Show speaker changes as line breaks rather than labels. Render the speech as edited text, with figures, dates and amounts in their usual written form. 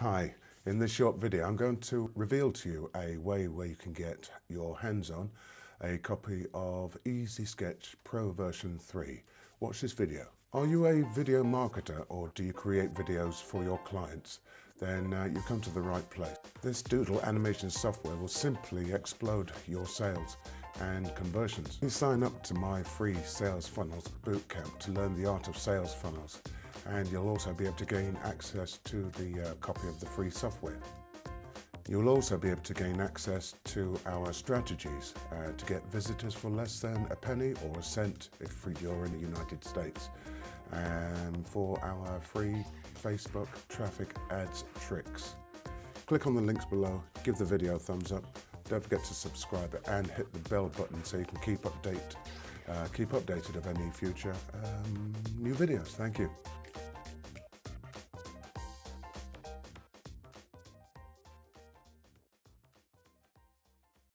Hi, in this short video I'm going to reveal to you a way where you can get your hands on a copy of Easy Sketch Pro version 3. Watch this video. Are you a video marketer or do you create videos for your clients? Then you've come to the right place. This doodle animation software will simply explode your sales and conversions. You sign up to my free Sales Funnels Bootcamp to learn the art of sales funnels, and you'll also be able to gain access to the copy of the free software. You'll also be able to gain access to our strategies to get visitors for less than a penny or a cent if you're in the United States, and for our free Facebook traffic ads tricks. Click on the links below, give the video a thumbs up, don't forget to subscribe and hit the bell button so you can keep updated of any future new videos. Thank you.